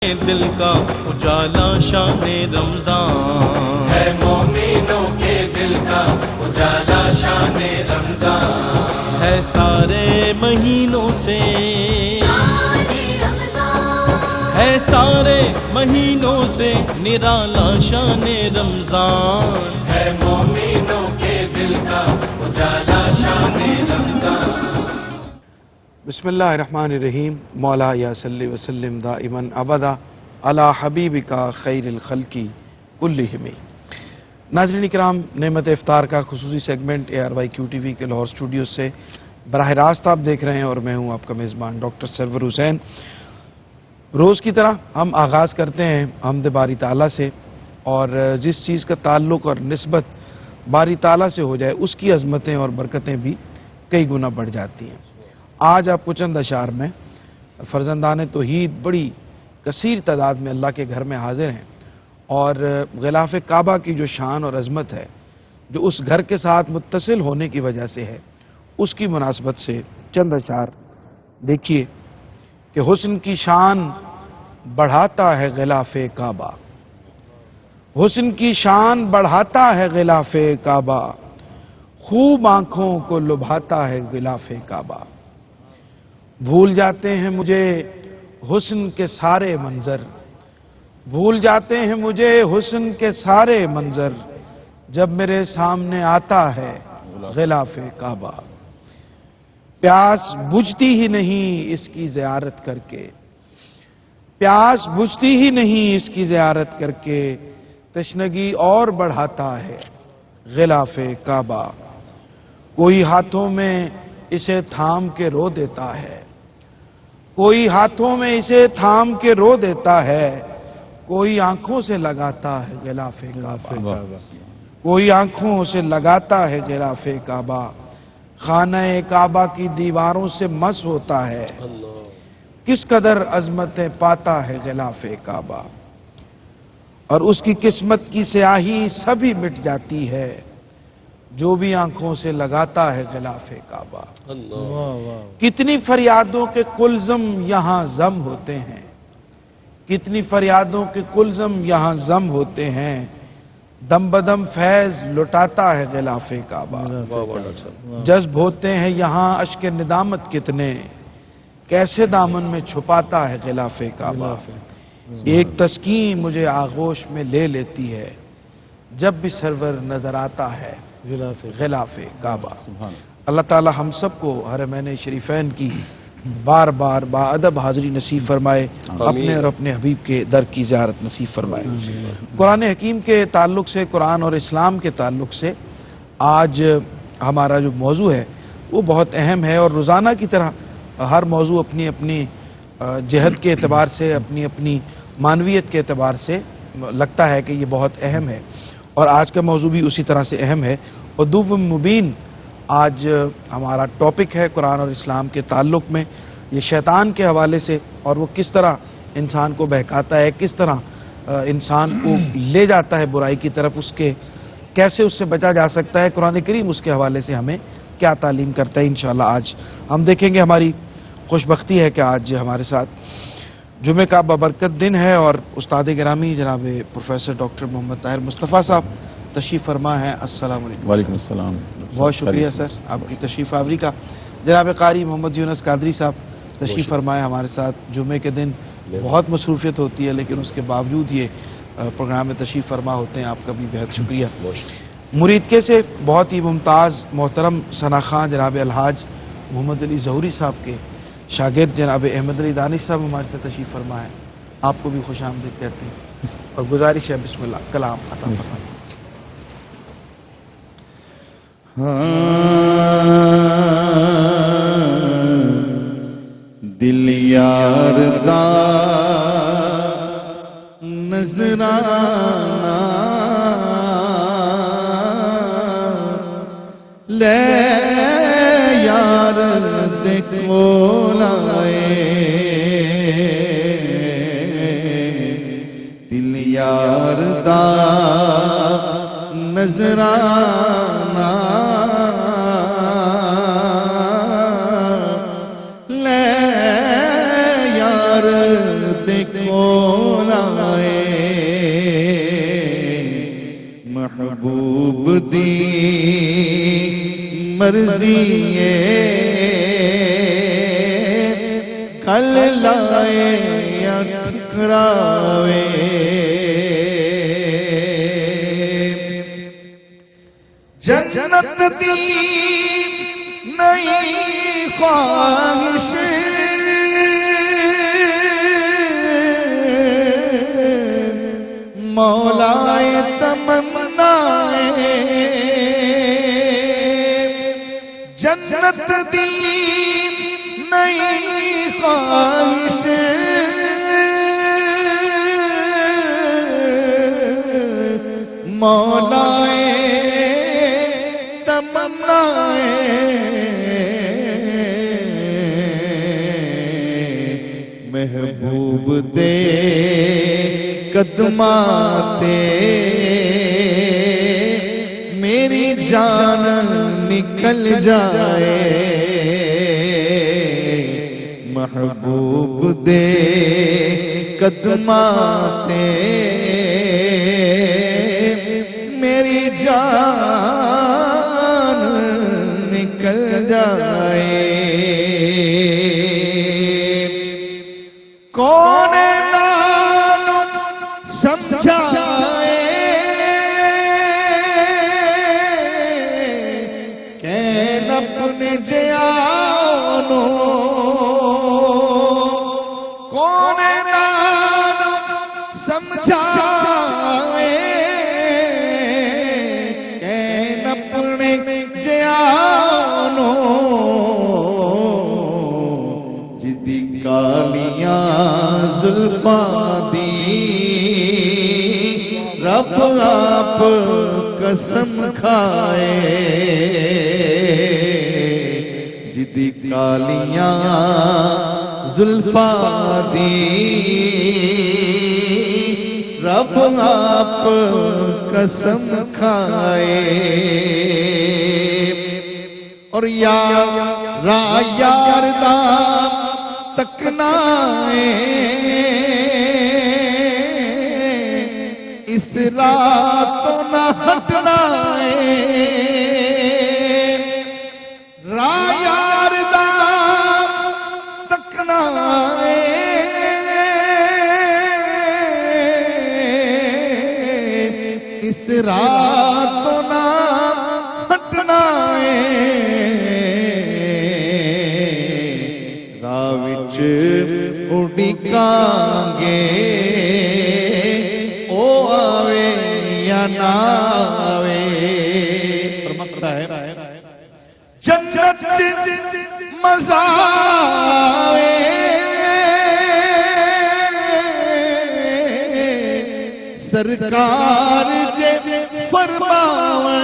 دل کا اجالا شان رمضان ہے، مومنوں کے دل کا اجالا شان رمضان ہے، سارے مہینوں سے ہے، سارے مہینوں سے نرالا شان رمضان ہے، مومنوں کے دل کا اجالا شان رمضان۔ بسم اللہ الرحمن الرحیم۔ مولا یا صلی وسلم دائما ابدا علی حبیبک خیر الخلق کلہم۔ ناظرین اکرام، نعمت افطار کا خصوصی سیگمنٹ ARYQ TV کے لاہور اسٹوڈیو سے براہ راست آپ دیکھ رہے ہیں، اور میں ہوں آپ کا میزبان ڈاکٹر سرور حسین۔ روز کی طرح ہم آغاز کرتے ہیں حمد باری تعالیٰ سے، اور جس چیز کا تعلق اور نسبت باری تعالیٰ سے ہو جائے اس کی عظمتیں اور برکتیں بھی کئی گنا بڑھ جاتی ہیں۔ آج آپ کو چند اشعار میں فرزندان توحید بڑی کثیر تعداد میں اللہ کے گھر میں حاضر ہیں، اور غلاف کعبہ کی جو شان اور عظمت ہے، جو اس گھر کے ساتھ متصل ہونے کی وجہ سے ہے، اس کی مناسبت سے چند اشعار دیکھیے کہ حسن کی شان بڑھاتا ہے غلاف کعبہ، حسن کی شان بڑھاتا ہے غلاف کعبہ، خوب آنکھوں کو لبھاتا ہے غلاف کعبہ۔ بھول جاتے ہیں مجھے حسن کے سارے منظر، بھول جاتے ہیں مجھے حسن کے سارے منظر، جب میرے سامنے آتا ہے غلاف کعبہ۔ پیاس بجھتی ہی نہیں اس کی زیارت کر کے، پیاس بجھتی ہی نہیں اس کی زیارت کر کے، تشنگی اور بڑھاتا ہے غلاف کعبہ۔ کوئی ہاتھوں میں اسے تھام کے رو دیتا ہے، کوئی ہاتھوں میں اسے تھام کے رو دیتا ہے، کوئی آنکھوں سے لگاتا ہے غلاف کعبہ، کوئی آنکھوں سے لگاتا ہے غلاف کعبہ۔ خانہ کعبہ کی دیواروں سے مس ہوتا ہے، کس قدر عظمتیں پاتا ہے غلاف کعبہ، اور اس کی قسمت کی سیاہی سبھی مٹ جاتی ہے جو بھی آنکھوں سے لگاتا ہے غلاف کعبہ۔ کتنی فریادوں کے کلزم یہاں ضم ہوتے ہیں، کتنی فریادوں کے کلزم یہاں ضم ہوتے ہیں، دم بدم فیض لٹاتا ہے غلاف کعبہ۔ جذب ہوتے ہیں یہاں اشک ندامت کتنے، کیسے دامن میں چھپاتا ہے غلاف کعبہ۔ ایک تسکین مجھے آغوش میں لے لیتی ہے جب بھی سرور نظر آتا ہے غلاف کعبہ۔ اللہ تعالی ہم سب کو حرمین شریفین کی بار بار با ادب حاضری نصیب فرمائے، اپنے اور اپنے حبیب کے در کی زیارت نصیب فرمائے۔ قرآن حکیم کے تعلق سے، قرآن اور اسلام کے تعلق سے آج ہمارا جو موضوع ہے وہ بہت اہم ہے، اور روزانہ کی طرح ہر موضوع اپنی اپنی جہت کے اعتبار سے، اپنی اپنی معنویت کے اعتبار سے لگتا ہے کہ یہ بہت اہم ہے، اور آج کا موضوع بھی اسی طرح سے اہم ہے۔ عدو مبین آج ہمارا ٹاپک ہے قرآن اور اسلام کے تعلق میں، یہ شیطان کے حوالے سے، اور وہ کس طرح انسان کو بہکاتا ہے، کس طرح انسان کو لے جاتا ہے برائی کی طرف، اس کے کیسے اس سے بچا جا سکتا ہے۔ قرآن کریم اس کے حوالے سے ہمیں کیا تعلیم کرتا ہے، انشاءاللہ آج ہم دیکھیں گے۔ ہماری خوش بختی ہے کہ آج ہمارے ساتھ جمعہ کا بابرکت دن ہے، اور استاد گرامی جناب پروفیسر ڈاکٹر محمد طاہر مصطفیٰ صاحب تشریف فرما ہے۔ السلام علیکم۔ وعلیکم السلام۔ بہت شکریہ سر آپ کی تشریف آوری کا۔ جناب قاری محمد یونس قادری صاحب تشریف فرمائے ہمارے ساتھ۔ جمعے کے دن بہت مصروفیت ہوتی ہے، لیکن اس کے باوجود یہ پروگرام میں تشریف فرما ہوتے ہیں، آپ کا بھی بہت شکریہ۔ مریدکے سے بہت ہی ممتاز محترم ثنا خاں جناب الحاج محمد علی ظہوری صاحب کے شاگرد جناب احمد علی دانش صاحب ہمارے سے تشریف فرما ہے، آپ کو بھی خوش آمدید کہتے ہیں، اور گزارش ہے بسم اللہ کلام عطا فرمائیں۔ دل یار دا نظرانہ لے یار دیکھ مولائے، دل یار دا نظرانہ لے یار دیکھو لائے محبوب دی مرضی کل لائے یا ٹھکراوے جنت دی نئی خواہش مولا تمنا جنت دی نئی خواہش مولا تمنا محبوب دے قدماتے میری جان نکل جائے محبوب دے قدماتے میری جان نکل جائے کون نام سمجھائے کین اپنے جیانو کون نام سمجھائے کین اپنے جیانو جدی کالیاں زلفاں دی رب آپ قسم کھائے جدی کالیاں زلفاں دی رب آپ قسم کھائے اور یار دا تکنا اس رات نہ ہٹنا یار دا تکنا اس رات نہ ہٹنا راوچ اڈکانگے او آوے یا نہ آوے فرماتا ہے جنت مزہ آوے سرکار جے فرماوے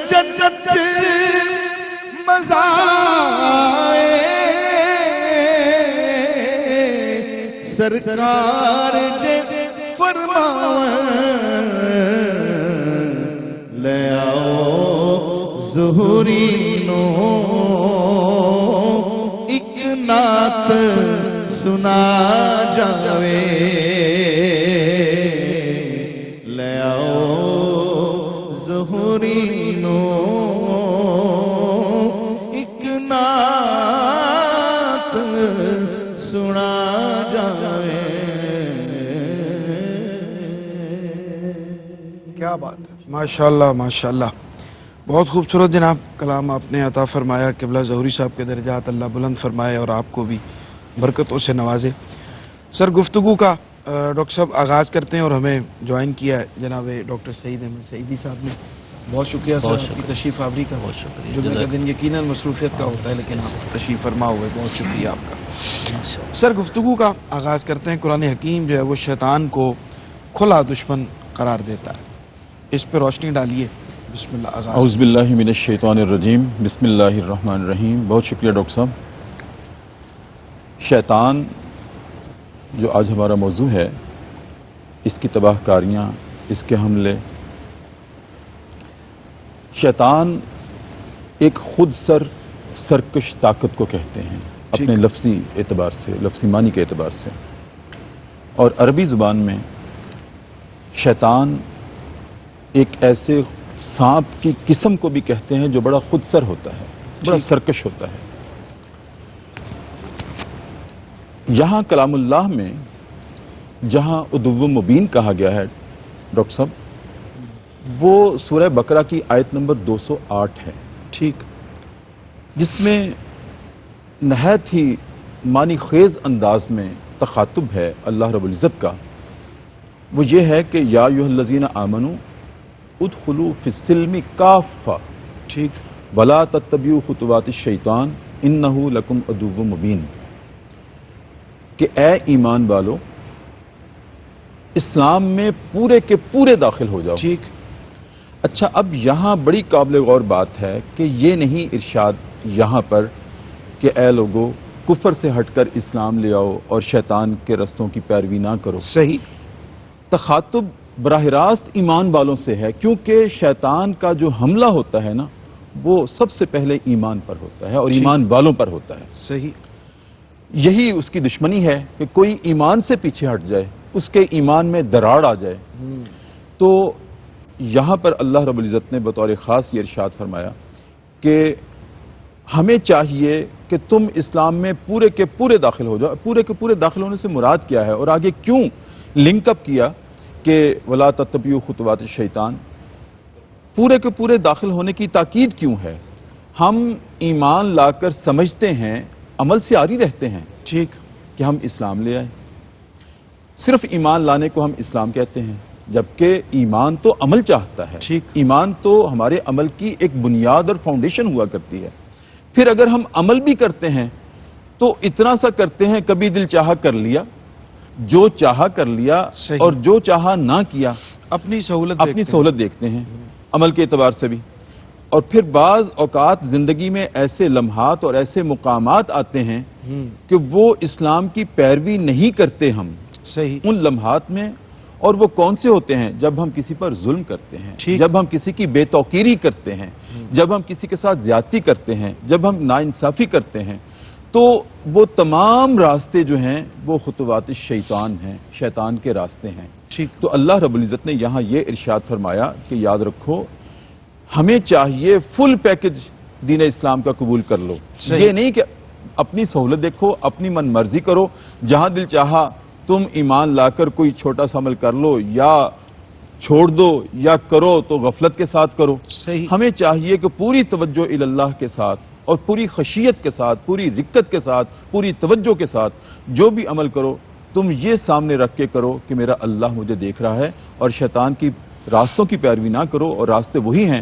جنت مزہ آوے سرکار جے فرماوے لے آؤ ظہوری نو ایک نعت سنا جاوے لے آؤ ظہوری نو ایک نعت سنا جاوے کیا بات ہے ماشاءاللہ ماشاءاللہ بہت خوبصورت جناب کلام آپ نے عطا فرمایا قبلہ ظہوری صاحب کے درجات اللہ بلند فرمائے اور آپ کو بھی برکتوں سے نوازے سر گفتگو کا ڈاکٹر صاحب آغاز کرتے ہیں اور ہمیں جوائن کیا ہے جناب ڈاکٹر سعید احمد سعیدی صاحب نے بہت شکریہ سر آپ کی تشریف آوری کا بہت شکریہ جمعہ کا دن یقیناً مصروفیت کا ہوتا ہے لیکن آپ تشریف فرما ہوئے بہت شکریہ آپ کا سر گفتگو کا آغاز کرتے ہیں قرآن حکیم جو ہے وہ شیطان کو کھلا دشمن قرار دیتا ہے اس پہ روشنی ڈالیے بسم اللہ آغاز اعوذ باللہ من الشیطان الرجیم بسم اللہ الرحمن الرحیم بہت شکریہ ڈاکٹر صاحب شیطان جو آج ہمارا موضوع ہے اس کی تباہ کاریاں اس کے حملے شیطان ایک خود سرکش طاقت کو کہتے ہیں اپنے لفظی اعتبار سے لفظی معنی کے اعتبار سے اور عربی زبان میں شیطان ایک ایسے سانپ کی قسم کو بھی کہتے ہیں جو بڑا خود سر ہوتا ہے، بڑا سرکش ہوتا ہے۔ یہاں کلام اللہ میں جہاں عدو مبین کہا گیا ہے ڈاکٹر صاحب، وہ سورہ بقرہ کی آیت نمبر 208 ہے، ٹھیک، جس میں نہایت ہی معنی خیز انداز میں تخاطب ہے اللہ رب العزت کا۔ وہ یہ ہے کہ یا ایھا الذین آمنوا ادخلوا فی السلم کافہ، ٹھیک، ولا تتبعوا خطوات الشیطان انہ لکم عدو مبین، کہ اے ایمان والو اسلام میں پورے کے پورے داخل ہو جاؤ۔ ٹھیک، اچھا، اب یہاں بڑی قابل غور بات ہے کہ یہ نہیں ارشاد یہاں پر کہ اے لوگو کفر سے ہٹ کر اسلام لے آؤ اور شیطان کے رستوں کی پیروی نہ کرو۔ صحیح، تخاطب براہ راست ایمان والوں سے ہے، کیونکہ شیطان کا جو حملہ ہوتا ہے نا وہ سب سے پہلے ایمان پر ہوتا ہے اور ایمان والوں پر ہوتا ہے۔ صحیح، یہی اس کی دشمنی ہے کہ کوئی ایمان سے پیچھے ہٹ جائے، اس کے ایمان میں دراڑ آ جائے۔ تو یہاں پر اللہ رب العزت نے بطور خاص یہ ارشاد فرمایا کہ ہمیں چاہیے کہ تم اسلام میں پورے کے پورے داخل ہو جاؤ۔ پورے کے پورے داخل ہونے سے مراد کیا ہے اور آگے کیوں لنک اپ کیا کہ ولا تتبعوا خطوات الشیطان؟ پورے کے پورے داخل ہونے کی تاکید کیوں ہے؟ ہم ایمان لا کر سمجھتے ہیں، عمل سے آری رہتے ہیں ٹھیک، کہ ہم اسلام لے آئے، صرف ایمان لانے کو ہم اسلام کہتے ہیں، جبکہ ایمان تو عمل چاہتا ہے۔ ٹھیک، ایمان تو ہمارے عمل کی ایک بنیاد اور فاؤنڈیشن ہوا کرتی ہے۔ پھر اگر ہم عمل بھی کرتے ہیں تو اتنا سا کرتے ہیں، کبھی دل چاہا کر لیا، جو چاہا کر لیا، صحیح، اور جو چاہا نہ کیا، اپنی سہولت اپنی سہولت دیکھتے ہیں عمل کے اعتبار سے بھی۔ اور پھر بعض اوقات زندگی میں ایسے لمحات اور ایسے مقامات آتے ہیں کہ وہ اسلام کی پیروی نہیں کرتے ہم صحیح، ان لمحات میں، اور وہ کون سے ہوتے ہیں؟ جب ہم کسی پر ظلم کرتے ہیں، ٹھیک، جب ہم کسی کی بے توقیری کرتے ہیں، جب ہم کسی کے ساتھ زیادتی کرتے ہیں، جب ہم ناانصافی کرتے ہیں، تو وہ تمام راستے جو ہیں وہ خطوات الشیطان ہیں، شیطان کے راستے ہیں۔ ٹھیک، تو اللہ رب العزت نے یہاں یہ ارشاد فرمایا کہ یاد رکھو ہمیں چاہیے فل پیکج دین اسلام کا قبول کر لو۔ صحیح، یہ نہیں کہ اپنی سہولت دیکھو، اپنی من مرضی کرو، جہاں دل چاہا تم ایمان لا کر کوئی چھوٹا سا عمل کر لو، یا چھوڑ دو، یا کرو تو غفلت کے ساتھ کرو۔ صحیح، ہمیں چاہیے کہ پوری توجہ الی اللہ کے ساتھ اور پوری خشیت کے ساتھ، پوری رقت کے ساتھ، پوری توجہ کے ساتھ جو بھی عمل کرو تم یہ سامنے رکھ کے کرو کہ میرا اللہ مجھے دیکھ رہا ہے، اور شیطان کی راستوں کی پیروی نہ کرو۔ اور راستے وہی ہیں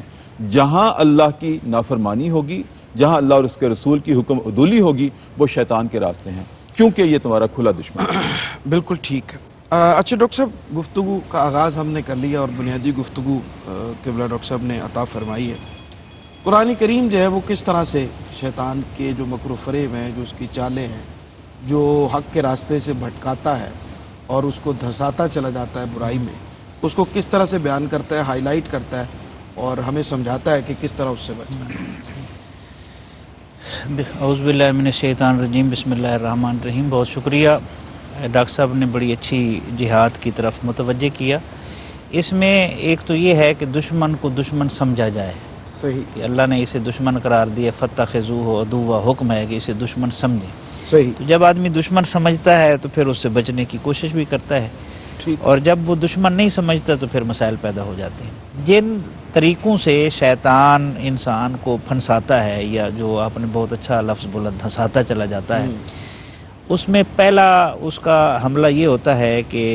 جہاں اللہ کی نافرمانی ہوگی، جہاں اللہ اور اس کے رسول کی حکم عدولی ہوگی، وہ شیطان کے راستے ہیں، کیونکہ یہ تمہارا کھلا دشمن ہے۔ بالکل ٹھیک ہے۔ اچھا ڈاکٹر صاحب، گفتگو کا آغاز ہم نے کر لیا اور بنیادی گفتگو قبلہ ڈاکٹر صاحب نے عطا فرمائی ہے۔ قرآن کریم جو ہے وہ کس طرح سے شیطان کے جو مکر و فریب ہیں، جو اس کی چالیں ہیں، جو حق کے راستے سے بھٹکاتا ہے اور اس کو دھساتا چلا جاتا ہے برائی میں، اس کو کس طرح سے بیان کرتا ہے، ہائی لائٹ کرتا ہے اور ہمیں سمجھاتا ہے کہ کس طرح اس سے بچنا ہے۔ اعوذ باللہ من الشیطان الرجیم، بسم اللہ الرحمن الرحیم۔ بہت شکریہ، ڈاکٹر صاحب نے بڑی اچھی جہاد کی طرف متوجہ کیا۔ اس میں ایک تو یہ ہے کہ دشمن کو دشمن سمجھا جائے، صحیح، کہ اللہ نے اسے دشمن قرار دیا، فاتخذوہ عدوا، حکم ہے کہ اسے دشمن سمجھیں۔ صحیح، تو جب آدمی دشمن سمجھتا ہے تو پھر اس سے بچنے کی کوشش بھی کرتا ہے، ٹھیک، اور جب وہ دشمن نہیں سمجھتا تو پھر مسائل پیدا ہو جاتے ہیں۔ جن طریقوں سے شیطان انسان کو پھنساتا ہے، یا جو آپ نے بہت اچھا لفظ بولا، دھساتا چلا جاتا ہے، اس میں پہلا اس کا حملہ یہ ہوتا ہے کہ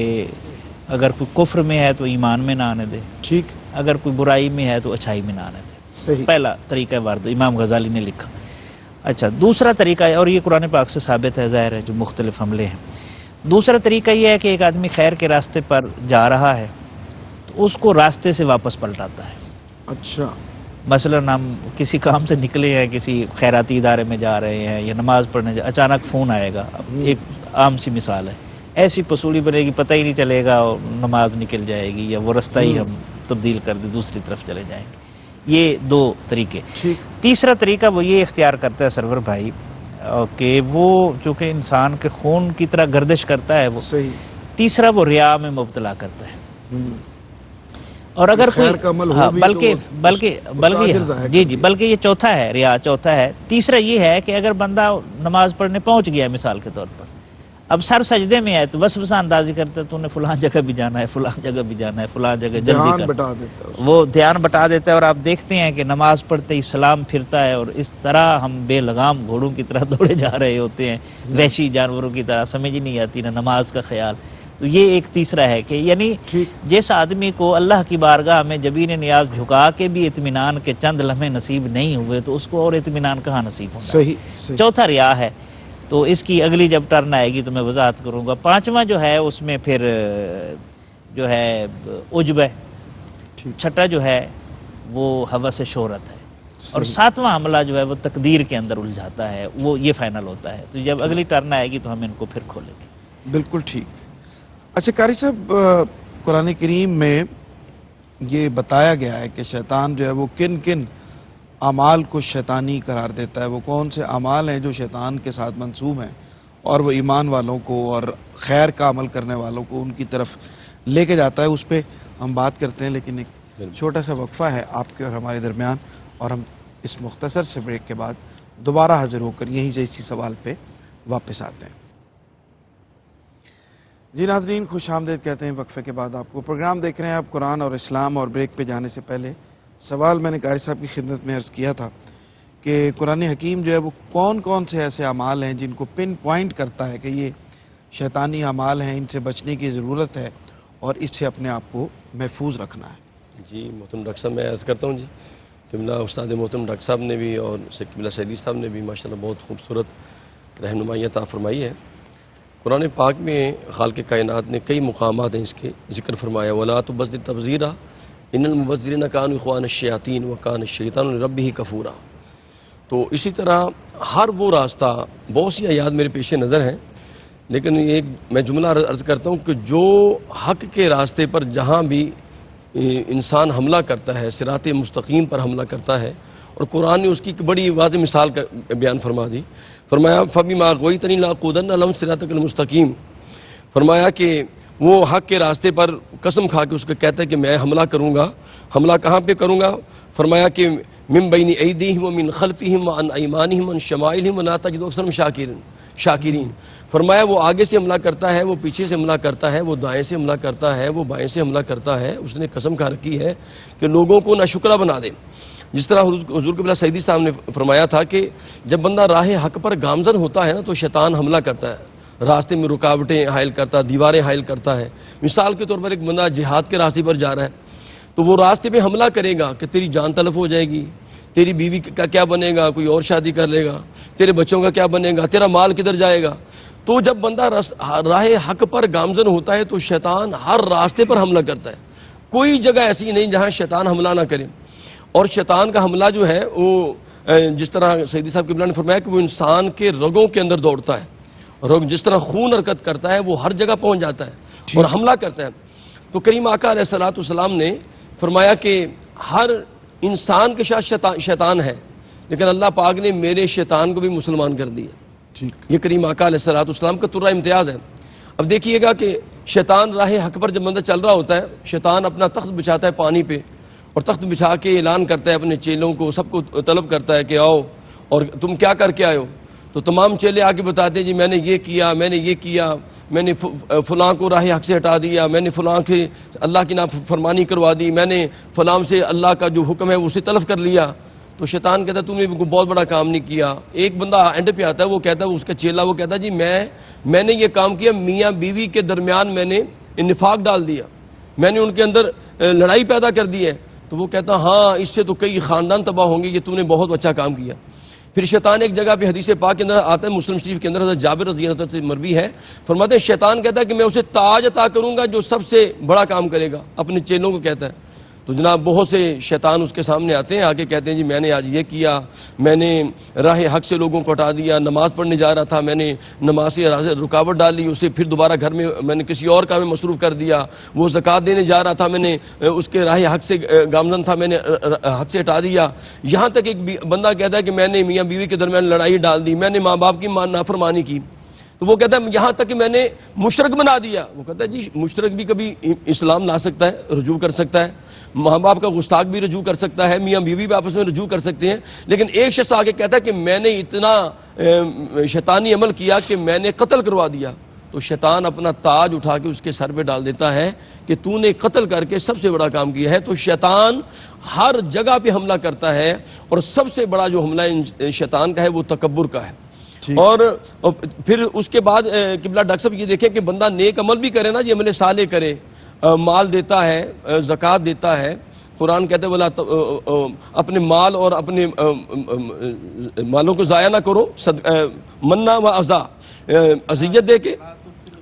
اگر کوئی کفر میں ہے تو ایمان میں نہ آنے دے، ٹھیک، اگر کوئی برائی میں ہے تو اچھائی میں نہ آنے دے۔ صحیح، پہلا طریقہ وارد امام غزالی نے لکھا۔ اچھا، دوسرا طریقہ ہے، اور یہ قرآن پاک سے ثابت ہے، ظاہر ہے، جو مختلف حملے ہیں۔ دوسرا طریقہ یہ ہے کہ ایک آدمی خیر کے راستے پر جا رہا ہے تو اس کو راستے سے واپس پلٹاتا ہے۔ اچھا، مثلا ہم کسی کام سے نکلے ہیں، کسی خیراتی ادارے میں جا رہے ہیں یا نماز پڑھنے اچانک فون آئے گا، ایک عام سی مثال ہے، ایسی پسوڑی بنے گی، پتہ ہی نہیں چلے گا، اور نماز نکل جائے گی، یا وہ رستہ ہی ہم تبدیل کر دیں، دوسری طرف چلے جائیں گے۔ یہ دو طریقے۔ ٹھیک، تیسرا طریقہ وہ یہ اختیار کرتا ہے سرور بھائی کہ وہ چونکہ انسان کے خون کی طرح گردش کرتا ہے، وہ صحیح، تیسرا وہ ریا میں مبتلا کرتا ہے. اور اگر کوئی خیر کا عمل ہو ہاں بھی بلکہ تو بلکہ اس کا اجر ضائع جی جی بلکہ یہ چوتھا ہے، ریا چوتھا ہے. تیسرا یہ ہے کہ اگر بندہ نماز پڑھنے پہنچ گیا مثال کے طور پر، اب سر سجدے میں ہے تو وسوسہ اندازی کرتا ہے تو نے فلاں جگہ بھی جانا ہے، فلاں جگہ بھی جانا ہے، فلاں جگہ جلدی دھیان کر، بٹا دیتا ہے. وہ دھیان بٹا دیتا ہے. اور آپ دیکھتے ہیں کہ نماز پڑھتے ہی سلام پھرتا ہے، اور اس طرح ہم بے لگام گھوڑوں کی طرح دوڑے جا رہے ہوتے ہیں، وحشی جانوروں کی طرح، سمجھ ہی نہیں آتی نہ نماز کا خیال. تو یہ ایک تیسرا ہے کہ یعنی جس آدمی کو اللہ کی بارگاہ میں جبین نیاز جھکا کے بھی اطمینان کے چند لمحے نصیب نہیں ہوئے تو اس کو اور اطمینان کہاں نصیب ہوگا. صحیح. چوتھا ریا ہے. تو اس کی اگلی جب ٹرن آئے گی تو میں وضاحت کروں گا. پانچواں جو ہے اس میں پھر جو ہے عجب ہے. چھٹا جو ہے وہ ہوس شہرت ہے. اور ساتواں عملہ جو ہے وہ تقدیر کے اندر الجھاتا ہے، وہ یہ فائنل ہوتا ہے. تو جب اگلی ٹرن آئے گی تو ہم ان کو پھر کھولیں گے. بالکل ٹھیک. اچھا قاری صاحب، قرآن کریم میں یہ بتایا گیا ہے کہ شیطان جو ہے وہ کن کن اعمال کو شیطانی قرار دیتا ہے، وہ کون سے اعمال ہیں جو شیطان کے ساتھ منسوب ہیں اور وہ ایمان والوں کو اور خیر کا عمل کرنے والوں کو ان کی طرف لے کے جاتا ہے. اس پہ ہم بات کرتے ہیں، لیکن ایک چھوٹا سا وقفہ ہے آپ کے اور ہمارے درمیان، اور ہم اس مختصر سے بریک کے بعد دوبارہ حاضر ہو کر یہیں سے اسی سوال پہ واپس آتے ہیں. جی ناظرین، خوش آمدید کہتے ہیں وقفے کے بعد آپ کو. پروگرام دیکھ رہے ہیں آپ قرآن اور اسلام، اور بریک پہ جانے سے پہلے سوال میں نے قاری صاحب کی خدمت میں عرض کیا تھا کہ قرآن حکیم جو ہے وہ کون کون سے ایسے اعمال ہیں جن کو پن پوائنٹ کرتا ہے کہ یہ شیطانی اعمال ہیں، ان سے بچنے کی ضرورت ہے اور اس سے اپنے آپ کو محفوظ رکھنا ہے. جی محترم ڈاکٹر صاحب، میں عرض کرتا ہوں جی قبلہ استاد محترم ڈاکٹر صاحب نے بھی اور قبلہ سعیدی صاحب نے بھی ماشاءاللہ بہت خوبصورت رہنمائی عطا فرمائی ہے. قرآن پاک میں خالق کائنات نے کئی مقامات ہیں اس کے ذکر فرمایا. وَلَا تُبَذِّرْ تَبْذِيرًا إِنَّ الْمُبَذِّرِينَ كَانُوا إِخْوَانَ الشَّيَاطِينِ وَكَانَ الشَّيْطَانُ لِرَبِّهِ كَفُورًا. تو اسی طرح ہر وہ راستہ، بہت سی آیات میرے پیش نظر ہیں، لیکن ایک میں جملہ عرض کرتا ہوں کہ جو حق کے راستے پر جہاں بھی انسان حملہ کرتا ہے، صراط مستقیم پر حملہ کرتا ہے، اور قرآن نے اس کی ایک بڑی واضح مثال بیان فرما دی. فرمایا فَبِمَا أَغْوَيْتَنِي لَأَقْعُدَنَّ لَهُمْ صِرَاطَكَ الْمُسْتَقِيمَ. فرمایا کہ وہ حق کے راستے پر قسم کھا کے اس کو کہتا ہے کہ میں حملہ کروں گا. حملہ کہاں پہ کروں گا؟ فرمایا کہ مِن بَيْنِ أَيْدِيهِمْ وَمِنْ خَلْفِهِمْ وَعَنْ أَيْمَانِهِمْ وَعَنْ شَمَائِلِهِمْ وَلَا تَجِدُ أَكْثَرَهُمْ شَاكِرِينَ. فرمایا وہ آگے سے حملہ کرتا ہے، وہ پیچھے سے حملہ کرتا ہے، وہ دائیں سے حملہ کرتا ہے، وہ بائیں سے حملہ کرتا ہے. اس نے قسم کھا رکھی ہے کہ لوگوں کو ناشکرا بنا دے. جس طرح حضور قبلہ سعیدی صاحب نے فرمایا تھا کہ جب بندہ راہ حق پر گامزن ہوتا ہے نا تو شیطان حملہ کرتا ہے، راستے میں رکاوٹیں حائل کرتا ہے، دیواریں حائل کرتا ہے. مثال کے طور پر ایک بندہ جہاد کے راستے پر جا رہا ہے تو وہ راستے پہ حملہ کرے گا کہ تیری جان تلف ہو جائے گی، تیری بیوی کا کیا بنے گا، کوئی اور شادی کر لے گا، تیرے بچوں کا کیا بنے گا، تیرا مال کدھر جائے گا. تو جب بندہ راہ حق پر گامزن ہوتا ہے تو شیطان ہر راستے پر حملہ کرتا ہے. کوئی جگہ ایسی نہیں جہاں شیطان حملہ نہ کرے. اور شیطان کا حملہ جو ہے وہ جس طرح سعیدی صاحب قبلہ نے فرمایا کہ وہ انسان کے رگوں کے اندر دوڑتا ہے. رگ جس طرح خون حرکت کرتا ہے وہ ہر جگہ پہنچ جاتا ہے اور حملہ کرتا ہے. تو کریم آقا علیہ الصلوۃ والسلام نے فرمایا کہ ہر انسان کے ساتھ شیطان ہے، لیکن اللہ پاک نے میرے شیطان کو بھی مسلمان کر دیا. یہ کریم آقا علیہ الصلوۃ والسلام کا ترہ امتیاز ہے. اب دیکھیے گا کہ شیطان راہ حق پر جب بندہ چل رہا ہوتا ہے، شیطان اپنا تخت بچھاتا ہے پانی پہ اور تخت بچھا کے اعلان کرتا ہے اپنے چیلوں کو، سب کو طلب کرتا ہے کہ آؤ اور تم کیا کر کے آئے ہو. تو تمام چیلے آ کے بتاتے ہیں جی میں نے یہ کیا، میں نے یہ کیا، میں نے فلاں کو راہ حق سے ہٹا دیا، میں نے فلاں کے اللہ کی نافرمانی کروا دی، میں نے فلاں سے اللہ کا جو حکم ہے اسے طلب کر لیا. تو شیطان کہتا ہے تم نے بہت بڑا کام نہیں کیا. ایک بندہ اینڈ پہ آتا ہے، وہ کہتا ہے اس کا چیلا، وہ کہتا ہے جی میں نے یہ کام کیا، میاں بیوی کے درمیان میں نے نفاق ڈال دیا، میں نے ان کے اندر لڑائی پیدا کر دی ہے. تو وہ کہتا ہاں اس سے تو کئی خاندان تباہ ہوں گے، یہ تو نے بہت اچھا کام کیا. پھر شیطان ایک جگہ پہ حدیث پاک کے اندر آتا ہے، مسلم شریف کے اندر حضرت جابر رضی اللہ عنہ سے مروی ہے، فرماتے ہیں شیطان کہتا ہے کہ میں اسے تاج عطا کروں گا جو سب سے بڑا کام کرے گا. اپنے چیلوں کو کہتا ہے. تو جناب بہت سے شیطان اس کے سامنے آتے ہیں، آگے کہتے ہیں جی میں نے آج یہ کیا، میں نے راہ حق سے لوگوں کو ہٹا دیا، نماز پڑھنے جا رہا تھا میں نے نماز سے رکاوٹ ڈالی، اسے پھر دوبارہ گھر میں نے کسی اور کام میں مصروف کر دیا. وہ زکوٰۃ دینے جا رہا تھا، میں نے اس کے راہ حق سے گامزن تھا، میں نے حق سے ہٹا دیا. یہاں تک ایک بندہ کہتا ہے کہ میں نے میاں بیوی کے درمیان لڑائی ڈال دی، میں نے ماں باپ کی نافرمانی کی. تو وہ کہتا ہے یہاں تک کہ میں نے مشرک بنا دیا. وہ کہتا ہے جی مشرک بھی کبھی اسلام لا سکتا ہے, رجوع کر سکتا ہے, ماں باپ کا گستاخ بھی رجوع کر سکتا ہے, میاں بیوی بھی آپس میں رجوع کر سکتے ہیں, لیکن ایک شخص آگے کہتا ہے کہ میں نے اتنا شیطانی عمل کیا کہ میں نے قتل کروا دیا. تو شیطان اپنا تاج اٹھا کے اس کے سر پہ ڈال دیتا ہے کہ تو نے قتل کر کے سب سے بڑا کام کیا ہے. تو شیطان ہر جگہ پہ حملہ کرتا ہے, اور سب سے بڑا جو حملہ شیطان کا ہے وہ تکبر کا ہے. اور پھر اس کے بعد قبلہ ڈاکٹر صاحب یہ دیکھیں کہ بندہ نیک عمل بھی کرے نا, یہ عمل صالح کرے, مال دیتا ہے, زکوٰۃ دیتا ہے. قرآن کہتے ہیں اپنے مال اور اپنے مالوں کو ضائع نہ کرو, منا و اذا, اذیت دے کے,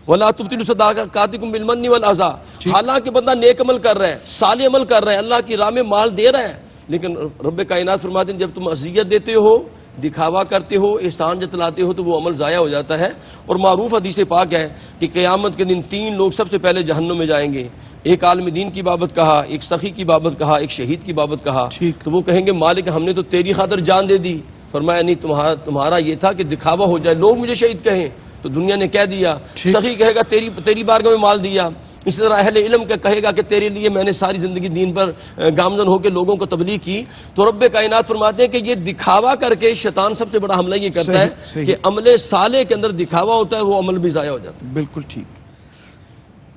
وَلَا تُبْطِلُوا صَدَقَاتِكُمْ بِالْمَنِّ وَالْأَذَىٰ. حالانکہ بندہ نیک عمل کر رہا ہے, صالح عمل کر رہا ہے, اللہ کی راہ میں مال دے رہا ہے, لیکن رب کائنات فرماتے ہیں جب تم اذیت دیتے ہو, دکھاوا کرتے ہو, احسان جتلاتے ہو, تو وہ عمل ضائع ہو جاتا ہے. اور معروف حدیث پاک ہے کہ قیامت کے دن 3 لوگ سب سے پہلے جہنم میں جائیں گے. ایک عالم دین کی بابت کہا, ایک سخی کی بابت کہا, ایک شہید کی بابت کہا. تو وہ کہیں گے مالک ہم نے تو تیری خاطر جان دے دی. فرمایا نہیں, تمہارا یہ تھا کہ دکھاوا ہو جائے, لوگ مجھے شہید کہیں, تو دنیا نے کہہ دیا. سخی کہے گا تیری بارگاہ میں مال دیا. اسی طرح اہل علم کا کہے گا کہ تیرے لیے میں نے ساری زندگی دین پر گامزن ہو کے لوگوں کو تبلیغ کی. تو رب کائنات فرماتے ہیں کہ یہ دکھاوا کر کے شیطان سب سے بڑا حملہ یہ کرتا ہے کہ عمل صالح کے اندر دکھاوا ہوتا ہے, وہ عمل بھی ضائع ہو جاتا ہے. بالکل ٹھیک.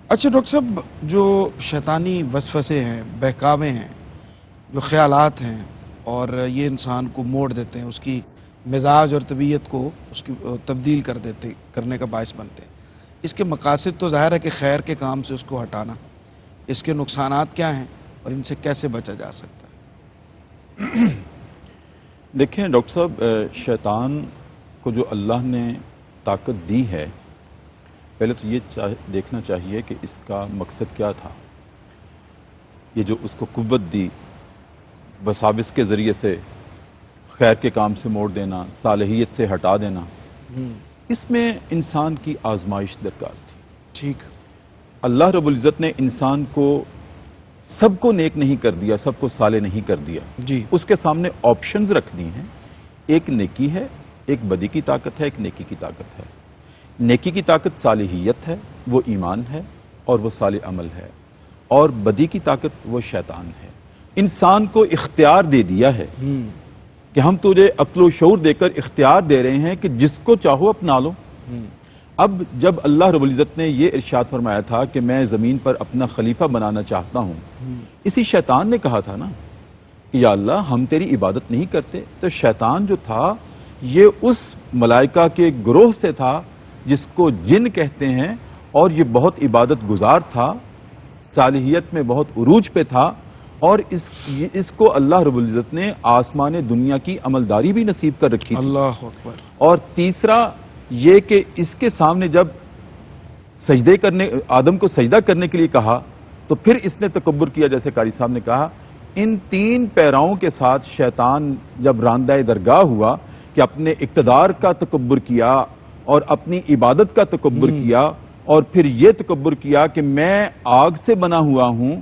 اچھا ڈاکٹر صاحب, جو شیطانی وسوسے ہیں, بہکاوے ہیں, جو خیالات ہیں, اور یہ انسان کو موڑ دیتے ہیں, اس کی مزاج اور طبیعت کو اس کی تبدیل کرنے کا باعث بنتے ہیں. اس کے مقاصد تو ظاہر ہے کہ خیر کے کام سے اس کو ہٹانا. اس کے نقصانات کیا ہیں اور ان سے کیسے بچا جا سکتا ہے؟ دیکھیں ڈاکٹر صاحب, شیطان کو جو اللہ نے طاقت دی ہے, پہلے تو یہ دیکھنا چاہیے کہ اس کا مقصد کیا تھا. یہ جو اس کو قوت دی, وساوس کے ذریعے سے خیر کے کام سے موڑ دینا, صالحیت سے ہٹا دینا, اس میں انسان کی آزمائش درکار تھی. ٹھیک. اللہ رب العزت نے انسان کو سب کو نیک نہیں کر دیا, سب کو صالح نہیں کر دیا. جی. اس کے سامنے آپشنز رکھ دی ہیں. ایک نیکی ہے, ایک بدی کی طاقت ہے, ایک نیکی کی طاقت ہے. نیکی کی طاقت صالحیت ہے, وہ ایمان ہے اور وہ صالح عمل ہے, اور بدی کی طاقت وہ شیطان ہے. انسان کو اختیار دے دیا ہے کہ ہم تجھے عقل و شعور دے کر اختیار دے رہے ہیں کہ جس کو چاہو اپنا لو. اب جب اللہ رب العزت نے یہ ارشاد فرمایا تھا کہ میں زمین پر اپنا خلیفہ بنانا چاہتا ہوں, اسی شیطان نے کہا تھا نا کہ یا اللہ ہم تیری عبادت نہیں کرتے. تو شیطان جو تھا یہ اس ملائکہ کے گروہ سے تھا جس کو جن کہتے ہیں, اور یہ بہت عبادت گزار تھا, صالحیت میں بہت عروج پہ تھا, اور اس کو اللہ رب العزت نے آسمان دنیا کی عملداری بھی نصیب کر رکھی تھی. اللہ اکبر. اور تیسرا یہ کہ اس کے سامنے جب آدم کو سجدہ کرنے کے لیے کہا تو پھر اس نے تکبر کیا. جیسے قاری صاحب نے کہا, ان 3 پیراؤں کے ساتھ شیطان جب راندہ درگاہ ہوا کہ اپنے اقتدار کا تکبر کیا اور اپنی عبادت کا تکبر کیا, اور پھر یہ تکبر کیا کہ میں آگ سے بنا ہوا ہوں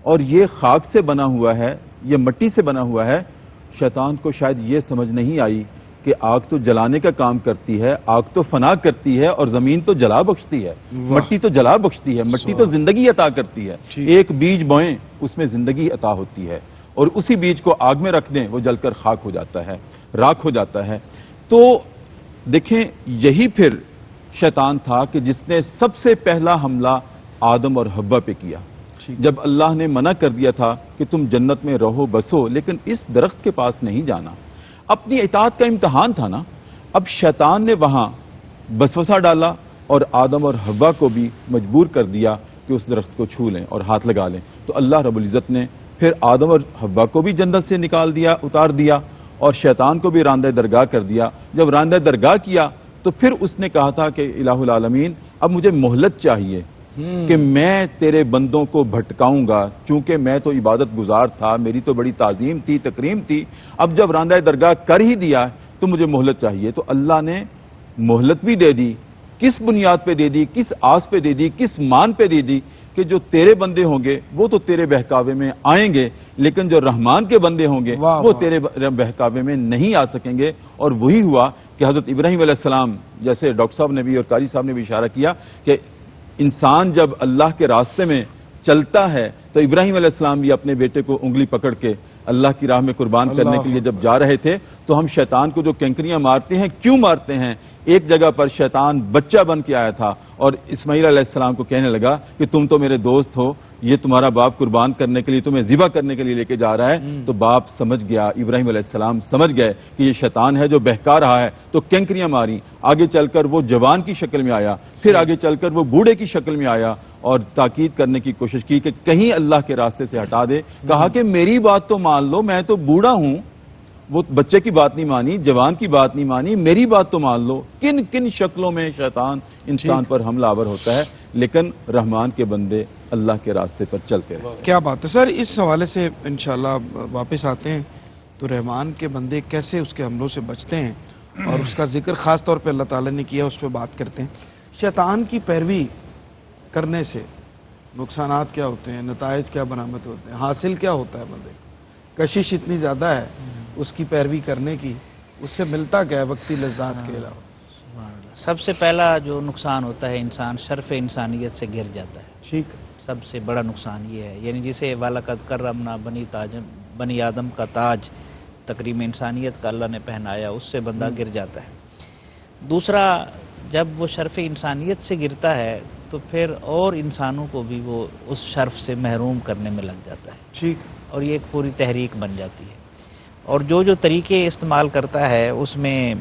اور یہ خاک سے بنا ہوا ہے, یہ مٹی سے بنا ہوا ہے. شیطان کو شاید یہ سمجھ نہیں آئی کہ آگ تو جلانے کا کام کرتی ہے, آگ تو فنا کرتی ہے, اور زمین تو جلا بخشتی ہے, مٹی تو جلا بخشتی ہے, مٹی تو زندگی عطا کرتی ہے. ایک بیج بوئیں اس میں زندگی عطا ہوتی ہے, اور اسی بیج کو آگ میں رکھ دیں وہ جل کر خاک ہو جاتا ہے, راکھ ہو جاتا ہے. تو دیکھیں یہی پھر شیطان تھا کہ جس نے سب سے پہلا حملہ آدم اور حوا پہ کیا. جب اللہ نے منع کر دیا تھا کہ تم جنت میں رہو بسو, لیکن اس درخت کے پاس نہیں جانا, اپنی اطاعت کا امتحان تھا نا. اب شیطان نے وہاں وسوسہ ڈالا اور آدم اور حوا کو بھی مجبور کر دیا کہ اس درخت کو چھو لیں اور ہاتھ لگا لیں. تو اللہ رب العزت نے پھر آدم اور حوا کو بھی جنت سے نکال دیا, اتار دیا, اور شیطان کو بھی راندہ درگاہ کر دیا. جب راندہ درگاہ کیا تو پھر اس نے کہا تھا کہ الہ العالمین اب مجھے مہلت چاہیے کہ میں تیرے بندوں کو بھٹکاؤں گا, چونکہ میں تو عبادت گزار تھا, میری تو بڑی تعظیم تھی, تکریم تھی, اب جب راندہ درگاہ کر ہی دیا تو مجھے مہلت چاہیے. تو اللہ نے مہلت بھی دے دی, کس بنیاد پہ دے دی، کس آس پہ دے دی، کس مان پہ دے دی کہ جو تیرے بندے ہوں گے وہ تو تیرے بہکاوے میں آئیں گے، لیکن جو رحمان کے بندے ہوں گے وہ تیرے بہکاوے میں نہیں آ سکیں گے۔ اور وہی ہوا کہ حضرت ابراہیم علیہ السلام، جیسے ڈاکٹر صاحب نے بھی اور قاری صاحب نے بھی اشارہ کیا کہ انسان جب اللہ کے راستے میں چلتا ہے تو ابراہیم علیہ السلام بھی اپنے بیٹے کو انگلی پکڑ کے اللہ کی راہ میں قربان کرنے کے لیے جب جا رہے تھے تو ہم شیطان کو جو کینکریاں مارتے ہیں کیوں مارتے ہیں؟ ایک جگہ پر شیطان بچہ بن کے آیا تھا اور اسماعیل علیہ السلام کو کہنے لگا کہ تم تو میرے دوست ہو، یہ تمہارا باپ قربان کرنے کے لیے تمہیں ذبح کرنے کے لیے لے کے جا رہا ہے۔ تو باپ سمجھ گیا، ابراہیم علیہ السلام سمجھ گئے کہ یہ شیطان ہے جو بہکا رہا ہے، تو کینکریاں ماری، آگے چل کر وہ جوان کی شکل میں آیا، پھر آگے چل کر وہ بوڑھے کی شکل میں آیا اور تاکید کرنے کی کوشش کی کہ کہیں اللہ کے راستے سے ہٹا دے۔ کہا کہ میری بات تو مان لو، میں تو بوڑھا ہوں۔ وہ بچے کی بات نہیں مانی، جوان کی بات نہیں مانی، میری بات تو مان لو۔ کن کن شکلوں میں شیطان انسان پر حملہ آور ہوتا ہے، لیکن رحمان کے بندے اللہ کے راستے پر چلتے رہے۔ کیا بات ہے سر، اس حوالے سے انشاءاللہ واپس آتے ہیں تو رحمان کے بندے کیسے اس کے حملوں سے بچتے ہیں اور اس کا ذکر خاص طور پہ اللہ تعالیٰ نے کیا، اس پہ بات کرتے ہیں۔ شیطان کی پیروی کرنے سے نقصانات کیا ہوتے ہیں، نتائج کیا برآمد ہوتے ہیں، حاصل کیا ہوتا ہے بندے کو؟ کشش اتنی زیادہ ہے اس کی پیروی کرنے کی، اس سے ملتا کیا ہے وقتی لذات کے علاوہ؟ سب سے پہلا جو نقصان ہوتا ہے، انسان شرف انسانیت سے گر جاتا ہے۔ ٹھیک، سب سے بڑا نقصان یہ ہے، یعنی جسے وَلَقَدْ کَرَّمْنَا بنی آدم کا تاج تکریم انسانیت کا اللہ نے پہنایا، اس سے بندہ گر جاتا ہے۔ دوسرا، جب وہ شرف انسانیت سے گرتا ہے تو پھر اور انسانوں کو بھی وہ اس شرف سے محروم کرنے میں لگ جاتا ہے، ٹھیک، اور یہ ایک پوری تحریک بن جاتی ہے۔ اور جو طریقے استعمال کرتا ہے اس میں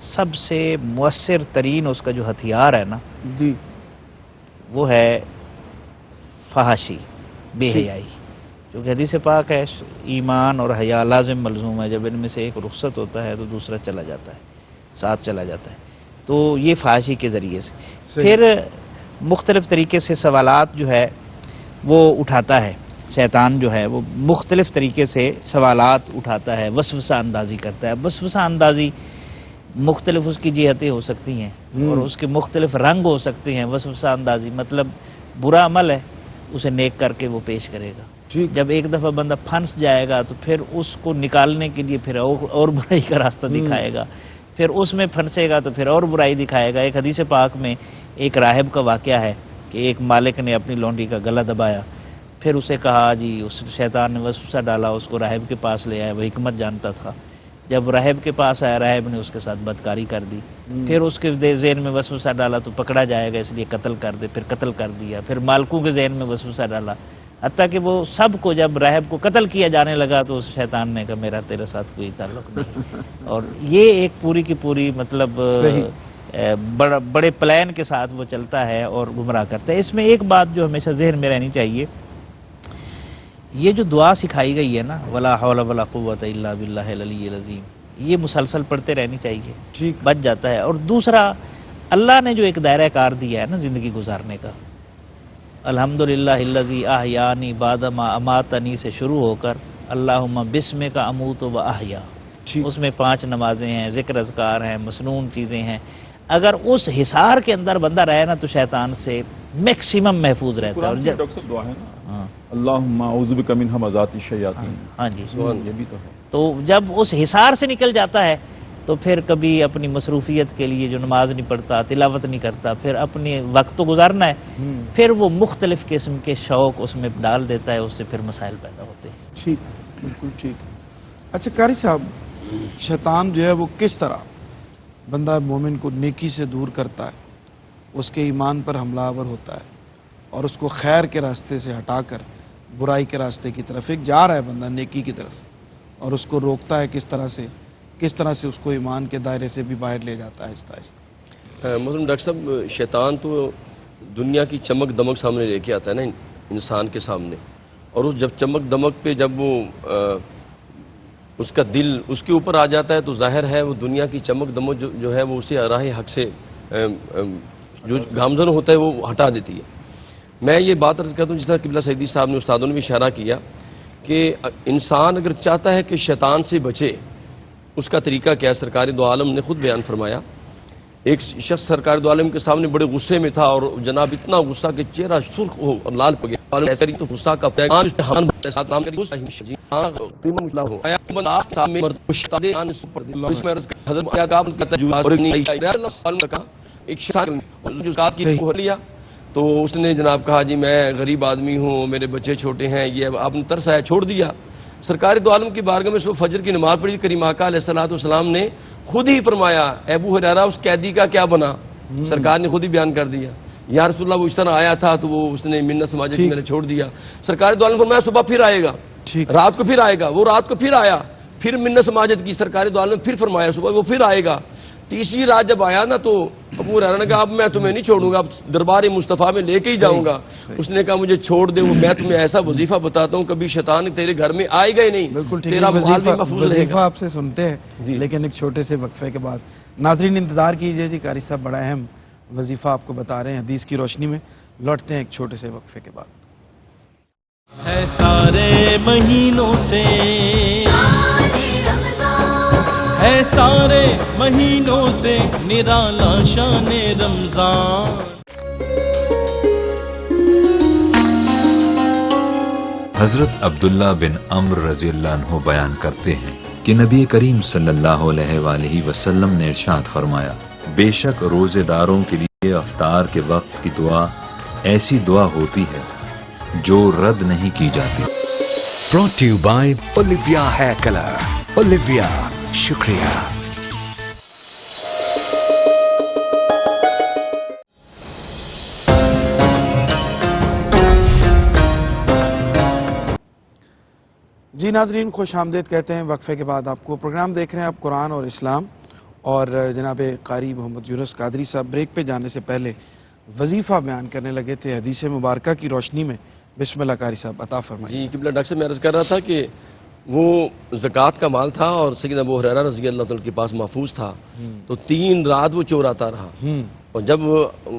سب سے مؤثر ترین اس کا جو ہتھیار ہے نا، جی، وہ ہے فحاشی، بے حیائی، جو کہ حدیث پاک ہے ایمان اور حیا لازم ملزوم ہے، جب ان میں سے ایک رخصت ہوتا ہے تو دوسرا چلا جاتا ہے، ساتھ چلا جاتا ہے۔ تو یہ فحاشی کے ذریعے سے پھر مختلف طریقے سے سوالات جو ہے وہ اٹھاتا ہے، شیطان جو ہے وہ مختلف طریقے سے سوالات اٹھاتا ہے، وسوسہ اندازی کرتا ہے۔ وسوسہ اندازی مختلف اس کی جہتیں ہو سکتی ہیں اور اس کے مختلف رنگ ہو سکتے ہیں۔ وسوسہ اندازی مطلب برا عمل ہے، اسے نیک کر کے وہ پیش کرے گا۔ جب ایک دفعہ بندہ پھنس جائے گا تو پھر اس کو نکالنے کے لیے پھر اور برائی کا راستہ دکھائے گا، پھر اس میں پھنسے گا تو پھر اور برائی دکھائے گا۔ ایک حدیث پاک میں ایک راہب کا واقعہ ہے کہ ایک مالک نے اپنی لونڈی کا گلا دبایا، پھر اسے کہا جی، اس شیطان نے وسوسہ ڈالا، اس کو راہب کے پاس لے آیا، وہ حکمت جانتا تھا۔ جب راہب کے پاس آیا، راہب نے اس کے ساتھ بدکاری کر دی، پھر اس کے ذہن میں وسوسہ ڈالا تو پکڑا جائے گا اس لیے قتل کر دے، پھر قتل کر دیا۔ پھر مالکوں کے ذہن میں وسوسہ ڈالا، حتیٰ کہ وہ سب کو جب راہب کو قتل کیا جانے لگا تو اس شیطان نے کہا میرا تیرے ساتھ کوئی تعلق نہیں۔ اور یہ ایک پوری کی پوری مطلب بڑے پلان کے ساتھ وہ چلتا ہے اور گمراہ کرتا ہے۔ اس میں ایک بات جو ہمیشہ ذہن میں رہنی چاہیے، یہ جو دعا سکھائی گئی ہے نا، ولا حول ولا قوت الا باللہ العلی العظیم، یہ مسلسل پڑھتے رہنی چاہیے، بچ جاتا ہے۔ اور دوسرا، اللہ نے جو ایک دائرہ کار دیا ہے نا زندگی گزارنے کا، الحمدللہ الذی احیانی بعد ما اماتنی سے شروع ہو کر اللہم بسمک اموت و احیا، اس میں 5 نمازیں ہیں، ذکر اذکار ہیں، مسنون چیزیں ہیں۔ اگر اس حصار کے اندر بندہ رہے نا تو شیطان سے میکسیمم محفوظ رہتا ہے۔ اور ڈاکٹر صاحب دعا ہے نا، اللہم اعوذ بک من ہمزات الشیاطین، ہاں جی، یہ بھی تو ہے۔ تو جب اس حصار سے نکل جاتا ہے تو پھر کبھی اپنی مصروفیت کے لیے جو نماز نہیں پڑھتا، تلاوت نہیں کرتا، پھر اپنے وقت تو گزارنا ہے، پھر وہ مختلف قسم کے شوق اس میں ڈال دیتا ہے، اس سے پھر مسائل پیدا ہوتے ہیں۔ ٹھیک، بالکل ٹھیک۔ اچھا قاری صاحب، شیطان جو ہے وہ کس طرح بندہ مومن کو نیکی سے دور کرتا ہے، اس کے ایمان پر حملہ آور ہوتا ہے اور اس کو خیر کے راستے سے ہٹا کر برائی کے راستے کی طرف، ایک جا رہا ہے بندہ نیکی کی طرف، اور اس کو روکتا ہے کس طرح سے اس کو ایمان کے دائرے سے بھی باہر لے جاتا ہے آہستہ آہستہ؟ محترم ڈاکٹر صاحب، شیطان تو دنیا کی چمک دمک سامنے لے کے آتا ہے نا انسان کے سامنے، اور اس جب چمک دمک پہ جب وہ اس کا دل اس کے اوپر آ جاتا ہے تو ظاہر ہے وہ دنیا کی چمک دمک جو ہے وہ اسے راہ حق سے جو گامزن ہوتا ہے وہ ہٹا دیتی ہے۔ میں یہ بات عرض کرتا ہوں، جس طرح قبلہ سیدی صاحب نے، استادوں نے بھی اشارہ کیا کہ انسان اگر چاہتا ہے کہ شیطان سے بچے، اس کا طریقہ کیا ہے؟ سرکار دو عالم نے خود بیان فرمایا، ایک شخص سرکار دو عالم کے سامنے بڑے غصے میں تھا اور جناب اتنا غصہ کہ چہرہ سرخ ہو اور لال پڑ گیا. ایسا تو غصہ کا پیغام اس حان ساتھ نام کے غصہ جی قیمت مسئلہ ہو آیا بند آپ سامنے مرد شیطان ان سپر اس میں حضرت عقاب کا تجربہ اور اللہ سبحانہ کا ایک شخص جو ذات کی کو لیا تو اس نے جناب کہا جی میں غریب آدمی ہوں, میرے بچے چھوٹے ہیں, یہ آپ نے ترس آیا چھوڑ دیا. سرکار دو عالم کی بارگاہ میں صبح فجر کی نماز پڑھی. کریم آقا علیہ الصلوۃ والسلام نے خود ہی فرمایا ابو ہریرہ اس قیدی کا کیا بنا, سرکار نے خود ہی بیان کر دیا یا رسول اللہ وہ اس طرح آیا تھا تو وہ اس نے منت سماجت کی میں نے چھوڑ دیا. سرکار دو عالم نے فرمایا صبح پھر آئے گا, رات کو پھر آئے گا. وہ رات کو پھر آیا, پھر منت سماجت کی. سرکار دو عالم نے پھر فرمایا صبح وہ پھر آئے گا. تیسری رات جب آیا نا تو ابو ہریرہ نے کہا اب میں تمہیں نہیں چھوڑوں گا, اب دربار مصطفیٰ میں لے کے ہی جاؤں گا. اس نے کہا مجھے چھوڑ دے, میں تمہیں ایسا وظیفہ بتاتا ہوں کبھی شیطان تیرے گھر میں آئے گا ہی نہیں, بالکل ٹھیک تیرا محال بھی محفوظ رہے وظیفہ گا. آپ سے سنتے ہیں لیکن ایک چھوٹے سے وقفے کے بعد. ناظرین انتظار کیجئے جی, قاری صاحب بڑا اہم وظیفہ آپ کو بتا رہے ہیں حدیث کی روشنی میں. لوٹتے ہیں ایک چھوٹے سے وقفے کے بعد. ہے سارے مہینوں سے ہے سارے مہینوں سے نرالا شان رمضان. حضرت عبداللہ بن عمرو رضی اللہ عنہ بیان کرتے ہیں کہ نبی کریم صلی اللہ علیہ وآلہ وسلم نے ارشاد فرمایا بے شک روزے داروں کے لیے افطار کے وقت کی دعا ایسی دعا ہوتی ہے جو رد نہیں کی جاتی. Brought to you by Olivia Hair Color. Olivia, شکریہ. جی ناظرین خوش آمدید کہتے ہیں وقفے کے بعد آپ کو. پروگرام دیکھ رہے ہیں آپ قرآن اور اسلام, اور جناب قاری محمد یونس قادری صاحب بریک پہ جانے سے پہلے وظیفہ بیان کرنے لگے تھے حدیث مبارکہ کی روشنی میں. بسم اللہ قاری صاحب عطا فرمائیے. جی قبلہ ڈاکٹر صاحب میں عرض کر رہا تھا کہ وہ زکوٰۃ کا مال تھا اور سیدنا ابو ہریرہ رضی اللہ عنہ کے پاس محفوظ تھا, تو 3 رات وہ چوراتا رہا. اور جب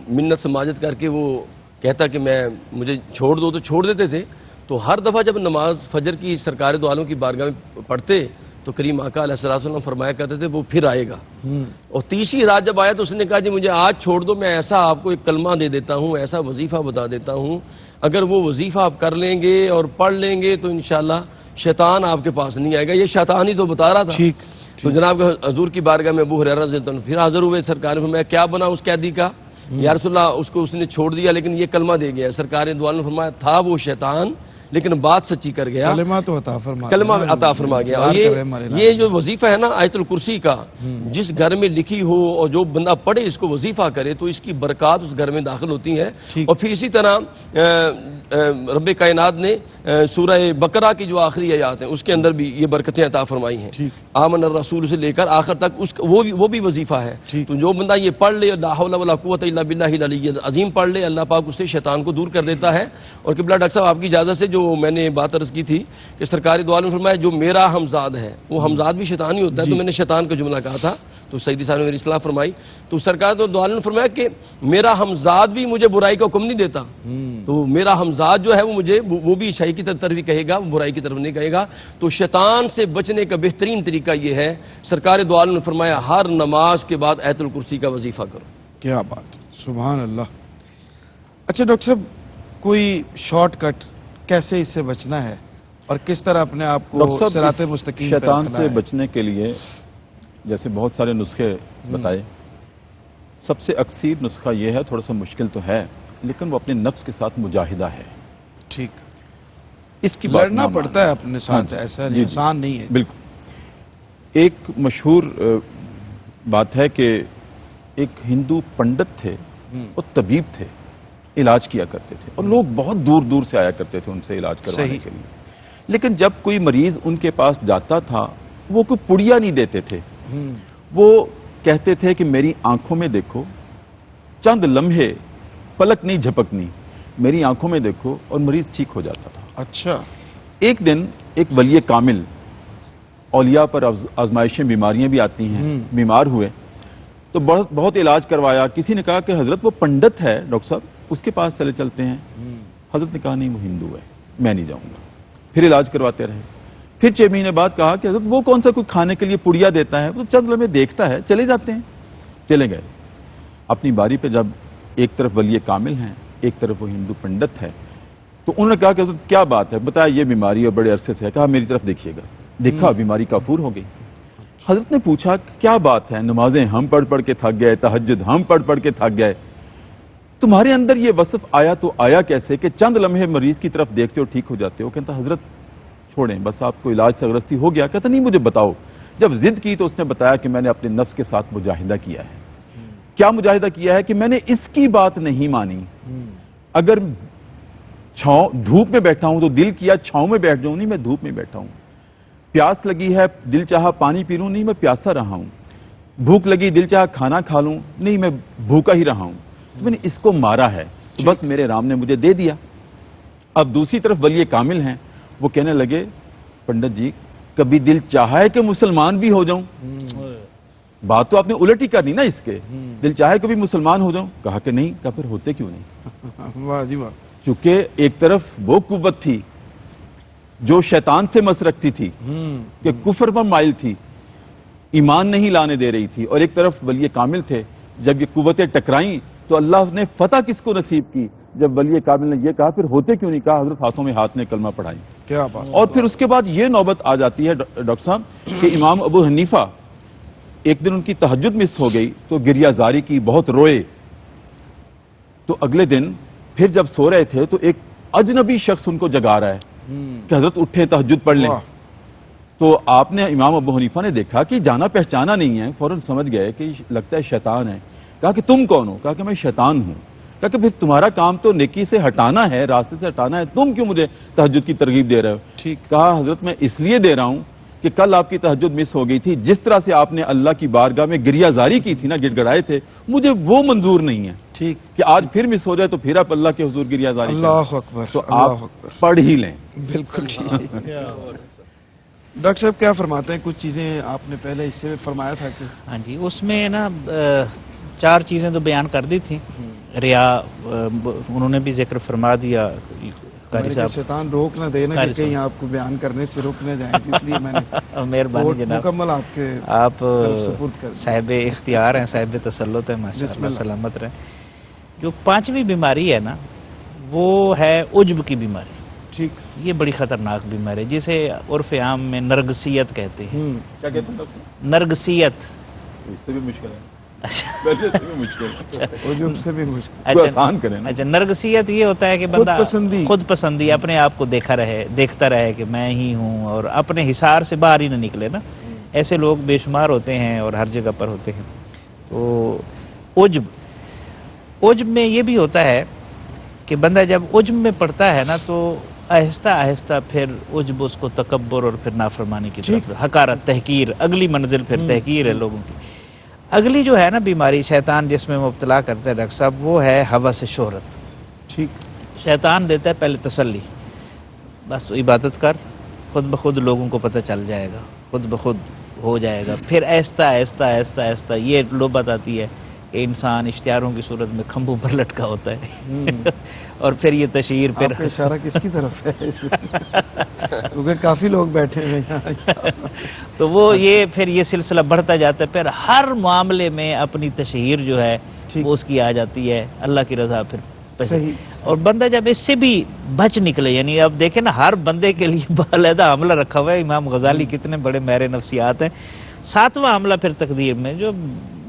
منت سماجت کر کے وہ کہتا کہ مجھے چھوڑ دو تو چھوڑ دیتے تھے. تو ہر دفعہ جب نماز فجر کی سرکار دو عالم کی بارگاہ میں پڑھتے تو کریم آقا علیہ الصلوۃ والسلام فرمایا کرتے تھے وہ پھر آئے گا. اور تیسری رات جب آیا تو اس نے کہا جی مجھے آج چھوڑ دو, میں ایسا آپ کو ایک کلمہ دے دیتا ہوں, ایسا وظیفہ بتا دیتا ہوں, اگر وہ وظیفہ آپ کر لیں گے اور پڑھ لیں گے تو انشاءاللہ شیطان آپ کے پاس نہیں آئے گا. یہ شیطان ہی تو بتا رہا تھا. تو جناب حضور کی بارگاہ میں ابو ہریرہ رضی اللہ عنہ پھر حاضر ہوئے. سرکار نے فرمایا کیا بنا اس قیدی کا؟ یا رسول اللہ اس کو اس نے چھوڑ دیا لیکن یہ کلمہ دے گیا. سرکار نے دعا میں فرمایا تھا وہ شیطان لیکن بات سچی کر گیا, کلمہ تو عطا فرما, کلمہ عطا فرما گیا. اور یہ جو وظیفہ ہے نا آیت الکرسی کا, جس گھر میں لکھی ہو اور جو بندہ پڑھے اس کو وظیفہ کرے تو اس کی برکات اس گھر میں داخل ہوتی ہیں. اور پھر اسی طرح رب کائنات نے سورہ بقرہ کی جو آخری آیات ہیں اس کے اندر بھی یہ برکتیں عطا فرمائی ہیں. آمن الرسول سے لے کر آخر تک وہ بھی وظیفہ ہے. تو جو بندہ یہ پڑھ لے لا حول ولا قوت الا باللہ العلی العظیم پڑھ لے, اللہ پاک اس سے شیطان کو دور کر دیتا ہے. اور قبلہ ڈاکٹر صاحب آپ کی اجازت سے جو میں نے بات عرض کی تھی کہ سرکار دو عالم نے فرمایا جو میرا ہمزاد ہے وہ ہمزاد بھی شیطان ہی ہوتا ہے. تو میں نے شیطان کا جملہ کہا تھا تو سیدی صاحب نے میری اصلاح فرمائی. تو سرکار دو عالم نے فرمایا کہ میرا ہمزاد بھی مجھے برائی کا حکم نہیں دیتا, تو میرا ہمزاد جو ہے وہ مجھے وہ بھی اچھائی کی طرف ہی کہے گا, برائی کی طرف نہیں کہے گا. تو شیطان سے بچنے کا بہترین طریقہ یہ ہے, سرکار دو عالم نے فرمایا ہر نماز کے بعد آیت الکرسی کا وظیفہ کرو. کیا بات, سبحان اللہ. اچھا ڈاکٹر صاحب کوئی شارٹ کٹ کیسے اس سے بچنا ہے اور کس طرح اپنے آپ کو صراط مستقیم پر شیطان سے بچنے کے لیے جیسے بہت سارے نسخے بتائے, سب سے اکثر نسخہ یہ ہے, تھوڑا سا مشکل تو ہے لیکن وہ اپنے نفس کے ساتھ مجاہدہ ہے. ٹھیک, اس کی لڑنا پڑتا ہے اپنے ساتھ, ایسا آسان نہیں ہے. بالکل. ایک مشہور بات ہے کہ ایک ہندو پنڈت تھے, وہ طبیب تھے, علاج کیا کرتے تھے اور لوگ بہت دور دور سے آیا کرتے تھے ان سے علاج کروانے کے لیے. لیکن جب کوئی مریض ان کے پاس جاتا تھا وہ کوئی پڑیا نہیں دیتے تھے, وہ کہتے تھے کہ میری آنکھوں میں دیکھو, چند لمحے پلک نہیں جھپکنی, میری آنکھوں میں دیکھو, اور مریض ٹھیک ہو جاتا تھا. اچھا. ایک دن ایک ولی کامل, اولیاء پر آزمائشیں بیماریاں بھی آتی ہیں, بیمار ہوئے تو بہت علاج کروایا. کسی نے کہا کہ حضرت وہ پنڈت ہے ڈاکٹر صاحب, اس کے پاس چلے چلتے ہیں. حضرت نے کہا نہیں وہ ہندو ہے, میں نہیں جاؤں گا. پھر علاج کرواتے رہے. پھر 6 مہینے بعد کہا کہ حضرت وہ کون سا کوئی کھانے کے لیے پڑیا دیتا ہے, وہ چند لمحے دیکھتا ہے, چلے جاتے ہیں. چلے گئے. اپنی باری پہ جب ایک طرف ولی کامل ہیں ایک طرف وہ ہندو پنڈت ہے تو انہوں نے کہا کہ حضرت کیا بات ہے، بتایا یہ بیماری ہے بڑے عرصے سے ہے، کہا میری طرف دیکھیے گا، دیکھا بیماری کافور ہو گئی۔ حضرت نے پوچھا کیا بات ہے، نمازیں ہم پڑھ پڑھ کے تھک گئے، تہجد ہم پڑھ پڑھ کے تھک گئے، تمہارے اندر یہ وصف آیا تو آیا کیسے کہ چند لمحے مریض کی طرف دیکھتے ہو ٹھیک ہو جاتے ہو؟ کہتا حضرت چھوڑیں بس آپ کو علاج سے اگرستی ہو گیا۔ کہتا نہیں مجھے بتاؤ۔ جب ضد کی تو اس نے بتایا کہ میں نے اپنے نفس کے ساتھ مجاہدہ کیا ہے۔ کیا مجاہدہ کیا ہے کہ میں نے اس کی بات نہیں مانی، اگر دھوپ میں بیٹھا ہوں تو دل کیا چھاؤں میں بیٹھ جاؤں، نہیں میں دھوپ میں بیٹھا ہوں، پیاس لگی ہے دل چاہا پانی پی لوں، نہیں میں پیاسا رہا ہوں، بھوک لگی دل چاہا کھانا کھا لوں، نہیں میں بھوکا ہی رہا ہوں، تو میں نے اس کو مارا ہے تو بس میرے رام نے مجھے دے دیا۔ اب دوسری طرف ولی کامل ہیں، وہ کہنے لگے پنڈت جی کبھی دل چاہا ہے کہ مسلمان بھی ہو جاؤں؟ بات تو آپ نے الٹ ہی کرنی نا اس کے، دل چاہے کبھی مسلمان ہو جاؤں؟ کہا کہ نہیں۔ کہا پھر ہوتے کیوں نہیں؟ واہ جی واہ۔ چونکہ ایک طرف وہ قوت تھی جو شیطان سے مس رکھتی تھی کہ کفر پر مائل تھی، ایمان نہیں لانے دے رہی تھی، اور ایک طرف ولی کامل تھے۔ جب یہ قوتیں ٹکرائیں تو اللہ نے فتح کس کو نصیب کی؟ جب ولی کامل نے یہ کہا پھر ہوتے کیوں نہیں؟ کہا حضرت ہاتھوں میں ہاتھ نے کلمہ پڑھائی۔ کیا بات۔ اور پھر اس کے بعد یہ نوبت آ جاتی ہے ڈاکٹر صاحب کہ امام ابو حنیفہ ایک دن ان کی تہجد مس ہو گئی تو گریہ زاری کی، بہت روئے، تو اگلے دن پھر جب سو رہے تھے تو ایک اجنبی شخص ان کو جگا رہا ہے کہ حضرت اٹھیں تہجد پڑھ لیں۔ تو آپ نے امام ابو حنیفہ نے دیکھا کہ جانا پہچانا نہیں ہے، فوراً سمجھ گئے کہ لگتا ہے شیطان ہے۔ کہا کہ تم کون ہو؟ کہا کہ میں شیطان ہوں۔ کہا کہ پھر تمہارا کام تو نیکی سے ہٹانا ہے، راستے سے ہٹانا ہے، تم کیوں مجھے تہجد کی ترغیب دے رہے ہو؟ ٹھیک۔ کہا حضرت میں اس لیے دے رہا ہوں کہ کل آپ کی تہجد مس ہو گئی تھی، جس طرح سے آپ نے اللہ کی بارگاہ میں گریہ زاری کی تھی نا، گڑ گڑائے تھے، مجھے وہ منظور نہیں ہے ٹھیک کہ آج پھر مس ہو جائے تو پھر آپ اللہ کے حضور گریہ زاری کریں۔ اللہ اکبر، تو اللہ آپ اکبر، پڑھ ہی لیں۔ بالکل ٹھیک۔ ڈاکٹر صاحب کیا فرماتے ہیں؟ کچھ چیزیں آپ نے پہلے اس سے فرمایا تھا کہ ہاں جی، اس میں نا 4 چیزیں تو بیان کر دی تھیں۔ ریا انہوں نے بھی ذکر فرما دیا قاری صاحب، شیطان روک نہ دے نا کہ کہیں آپ کو بیان کرنے سے روک نہ جائیں، اس لیے میں نے مہربانی جناب، مکمل آپ کے آپ سپرد کر صاحب اختیار ہیں، صاحب تسلط ہیں، ماشاءاللہ سلامت رہیں۔ جو 5ویں بیماری ہے نا وہ ہے عجب کی بیماری۔ ٹھیک۔ یہ بڑی خطرناک بیماری ہے جسے عرف عام میں نرگسیت کہتے ہیں۔ کیا کہتے ہیں ڈاکٹر صاحب؟ نرگسیت۔ اس سے بھی مشکل ہے، پہلے سے بھی مشکل ہے، عجب سے بھی مشکل۔ کوئی آسان کریں نا۔ اچھا، نرگسیت یہ ہوتا ہے کہ بندہ خود پسندی، اپنے آپ کو دیکھتا رہے کہ میں ہی ہوں، اور اپنے حصار سے باہر ہی نہ نکلے نا۔ ایسے لوگ بے شمار ہوتے ہیں اور ہر جگہ پر ہوتے ہیں۔ تو عجب میں یہ بھی ہوتا ہے کہ بندہ جب عجب میں پڑتا ہے نا تو آہستہ آہستہ پھر عجب اس کو تکبر اور پھر نافرمانی کی طرف، حقارت، تحقیر، اگلی منزل پھر تحقیر ہے لوگوں کی۔ اگلی جو ہے نا بیماری شیطان جس میں مبتلا کرتا ہے ڈاکٹر صاحب، وہ ہے ہوس شہرت۔ ٹھیک۔ شیطان دیتا ہے پہلے تسلی، بس عبادت کر، خود بخود لوگوں کو پتہ چل جائے گا، خود بخود ہو جائے گا۔ پھر آہستہ آہستہ آہستہ آہستہ یہ نوبت آتی ہے کہ انسان اشتہاروں کی صورت میں کھمبوں پر لٹکا ہوتا ہے اور پھر یہ تشہیر پھر آپ کا اشارہ کس کی طرف ہے؟ کیونکہ کافی لوگ بیٹھے ہیں یہاں۔ تو وہ یہ پھر یہ سلسلہ بڑھتا جاتا ہے، پھر ہر معاملے میں اپنی تشہیر جو ہے وہ اس کی آ جاتی ہے، اللہ کی رضا پھر صحیح۔ اور بندہ جب اس سے بھی بچ نکلے، یعنی اب دیکھیں نا ہر بندے کے لیے علیحدہ حملہ رکھا ہوا ہے۔ امام غزالی کتنے بڑے ماہر نفسیات ہیں۔ 7واں حملہ پھر تقدیر میں، جو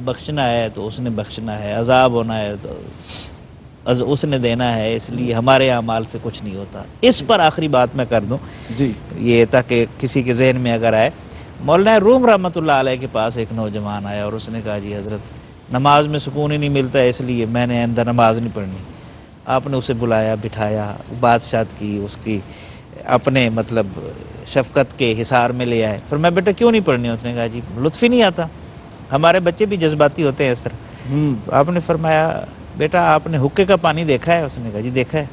بخشنا ہے تو اس نے بخشنا ہے، عذاب ہونا ہے تو اس نے دینا ہے، اس لیے ہمارے اعمال سے کچھ نہیں ہوتا۔ اس پر آخری بات میں کر دوں جی، یہ تاکہ کسی کے ذہن میں اگر آئے، مولانا روم رحمۃ اللہ علیہ کے پاس ایک نوجوان آیا اور اس نے کہا جی حضرت نماز میں سکون ہی نہیں ملتا ہے، اس لیے میں نے آئندہ نماز نہیں پڑھنی۔ آپ نے اسے بلایا، بٹھایا، بادشاہت کی، اس کی اپنے مطلب شفقت کے حصار میں لے آئے۔ پھر میں بیٹا کیوں نہیں پڑھنی؟ اس نے کہا جی لطف ہی نہیں آتا، ہمارے بچے بھی جذباتی ہوتے ہیں اس طرح۔ تو آپ نے فرمایا بیٹا آپ نے حقے کا پانی دیکھا ہے؟ اس نے کہا جی دیکھا ہے۔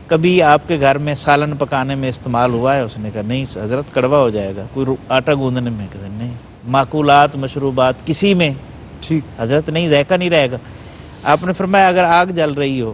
کبھی آپ کے گھر میں سالن پکانے میں استعمال ہوا ہے؟ اس نے کہا نہیں حضرت کڑوا ہو جائے گا۔ کوئی آٹا گوندنے میں؟ کہا نہیں۔ معقولات مشروبات کسی میں؟ ٹھیک حضرت نہیں، ذائقہ نہیں رہے گا۔ آپ نے فرمایا اگر آگ جل رہی ہو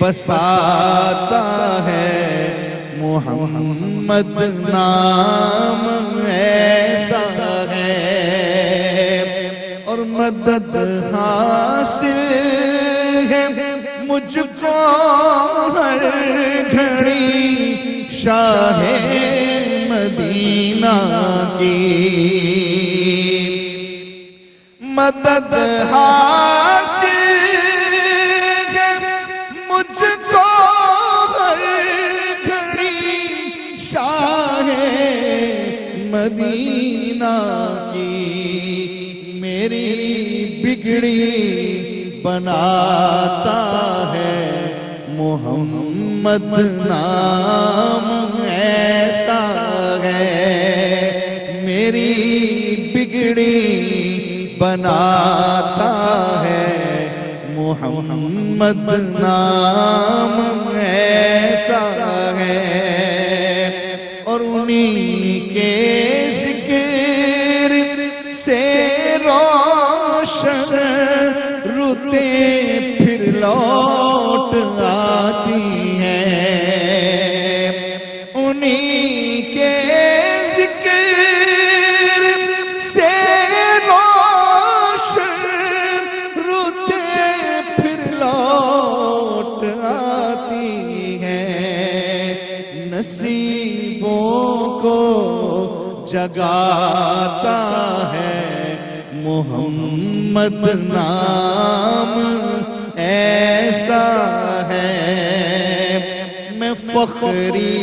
بساتا ہے محمد نام ایسا ہے، اور مدد حاصل ہے مجھ کو ہر گھڑی شاہ مدینہ کی، مدد حاصل ہے مجھ کو ہر گھڑی شاہ مدینہ کی، میری بگڑی بناتا ہے محمد نام ایسا ہے، میری بگڑی بناتا ہے محمد نام ایسا ہے، اور انہی کے ذکر سے روشن رتیں پھر لوٹ آتی ہیں، انہی کے ذکر سے روشن رتیں پھر لوٹ آتی ہیں، نصیبوں کو جگاتا ہے محمد نام ایسا ہے، میں فخری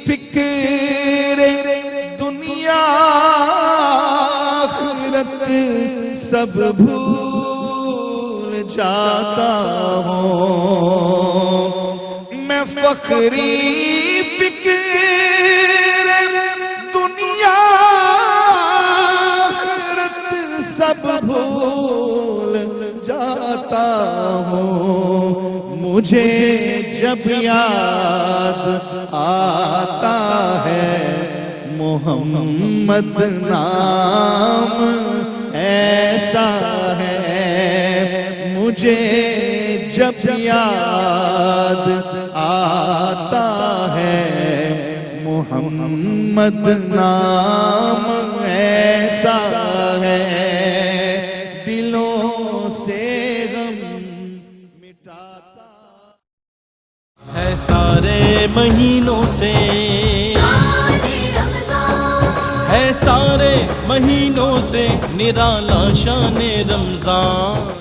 فکر دنیا آخرت سب بھول جاتا ہوں، میں فخری فکر دنیا سب بھول جاتا ہوں، مجھے جب یاد آتا ہے محمد نام ایسا ہے، مجھے جب یاد آتا ہے محمد نام ایسا ہے، دلوں سے غم مٹاتا ہے سارے مہینوں سے، ہے سارے مہینوں سے نرالا شان رمضان۔